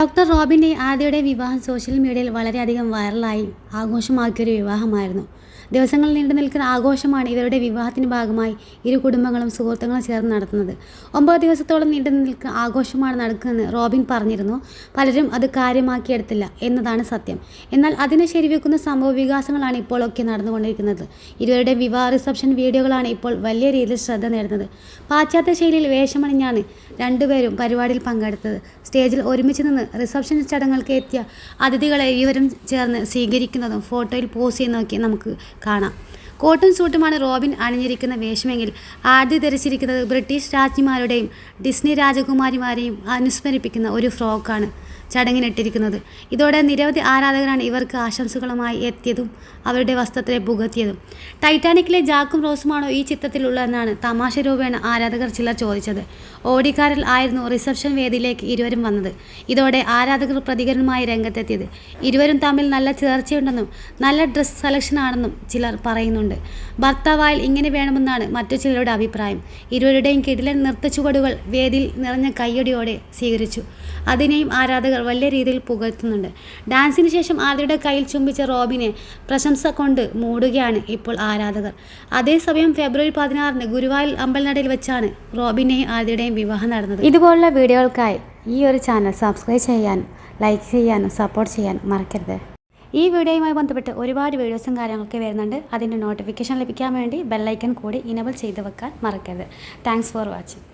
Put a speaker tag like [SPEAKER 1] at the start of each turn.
[SPEAKER 1] Doctor റോബിൻ്റെ ആദ്യയുടെ വിവാഹം social മീഡിയയിൽ വളരെയധികം വൈറലായി ആഘോഷമാക്കിയൊരു വിവാഹമായിരുന്നു. ദിവസങ്ങൾ നീണ്ടു നിൽക്കുന്ന ആഘോഷമാണ് ഇവരുടെ വിവാഹത്തിൻ്റെ ഭാഗമായി ഇരു കുടുംബങ്ങളും സുഹൃത്തുക്കളും ചേർന്ന് നടത്തുന്നത്. 9 ദിവസത്തോളം നീണ്ടു നിൽക്കുന്ന ആഘോഷമാണ് നടക്കുന്നതെന്ന് റോബിൻ പറഞ്ഞിരുന്നു. പലരും അത് കാര്യമാക്കിയെടുത്തില്ല എന്നതാണ് സത്യം. എന്നാൽ അതിനെ ശരിവെക്കുന്ന സംഭവ വികാസങ്ങളാണ് ഇപ്പോൾ ഒക്കെ നടന്നുകൊണ്ടിരിക്കുന്നത്. ഇരുവരുടെ വിവാഹ റിസപ്ഷൻ വീഡിയോകളാണ് ഇപ്പോൾ വലിയ രീതിയിൽ ശ്രദ്ധ നേടുന്നത്. പാശ്ചാത്യ ശൈലിയിൽ വേഷമണിഞ്ഞാണ് രണ്ടുപേരും പരിപാടിയിൽ പങ്കെടുത്തത്. സ്റ്റേജിൽ ഒരുമിച്ച് നിന്ന് റിസപ്ഷൻ ചടങ്ങുകൾക്ക് എത്തിയ അതിഥികളെ ഇരുവരും ചേർന്ന് സ്വീകരിക്കുന്നതും ഫോട്ടോയിൽ പോസ് ചെയ്യുന്നതൊക്കെ നമുക്ക് കാണാം. കോട്ടും സൂട്ടുമാണ് റോബിൻ അണിഞ്ഞിരിക്കുന്ന വേഷമെങ്കിൽ ആദ്യ ധരിച്ചിരിക്കുന്നത് ബ്രിട്ടീഷ് രാജ്ഞിമാരുടെയും ഡിസ്നി രാജകുമാരിമാരെയും അനുസ്മരിപ്പിക്കുന്ന ഒരു ഫ്രോക്കാണ് ചടങ്ങിനിട്ടിരിക്കുന്നത്. ഇതോടെ നിരവധി ആരാധകരാണ് ഇവർക്ക് ആശംസകളുമായി എത്തിയതും അവരുടെ വസ്ത്രത്തെ പുകഴ്ത്തിയതും. ടൈറ്റാനിക്കിലെ ജാക്കും റോസുമാണോ ഈ ചിത്രത്തിലുള്ളതെന്നാണ് തമാശ രൂപേണ ആരാധകർ ചിലർ ചോദിച്ചത്. ഓഡിക്കാറിൽ ആയിരുന്നു റിസപ്ഷൻ വേദിയിലേക്ക് ഇരുവരും വന്നത്. ഇതോടെ ആരാധകർ പ്രതികരണമായി രംഗത്തെത്തിയത്. ഇരുവരും തമ്മിൽ നല്ല ചേർച്ചയുണ്ടെന്നും നല്ല ഡ്രസ് സെലക്ഷനാണെന്നും ചിലർ പറയുന്നുണ്ട്. ഭർത്താവായാൽ ഇങ്ങനെ വേണമെന്നാണ് മറ്റു ചിലരുടെ അഭിപ്രായം. ഇരുവരുടെയും കിടിലൻ നൃത്തച്ചുവടുകൾ വേദിയിൽ നിറഞ്ഞ കയ്യടിയോടെ സ്വീകരിച്ചു. അതിനെയും ആരാധകർ വലിയ രീതിയിൽ പുകഴ്ത്തുന്നുണ്ട്. ഡാൻസിന് ശേഷം ആദ്യയുടെ കയ്യിൽ ചുംബിച്ച റോബിനെ പ്രശംസ കൊണ്ട് മൂടുകയാണ് ഇപ്പോൾ ആരാധകർ. അതേസമയം ഫെബ്രുവരി 16 ഗുരുവായൂർ അമ്പലനടയിൽ വെച്ചാണ് റോബിൻ്റെയും ആദ്യയുടെയും വിവാഹം നടന്നത്. ഇതുപോലുള്ള വീഡിയോകൾക്കായി ഈ ഒരു ചാനൽ സബ്സ്ക്രൈബ് ചെയ്യാനും ലൈക്ക് ചെയ്യാനും സപ്പോർട്ട് ചെയ്യാനും മറക്കരുത്. ഈ വീഡിയോയുമായി ബന്ധപ്പെട്ട് ഒരുപാട് വീഡിയോസും കാര്യങ്ങളൊക്കെ വരുന്നുണ്ട്. അതിൻ്റെ നോട്ടിഫിക്കേഷൻ ലഭിക്കാൻ വേണ്ടി ബെല്ലൈക്കൺ കൂടി ഇനേബിൾ ചെയ്ത് വെക്കാൻ മറക്കരുത്. Thanks for watching.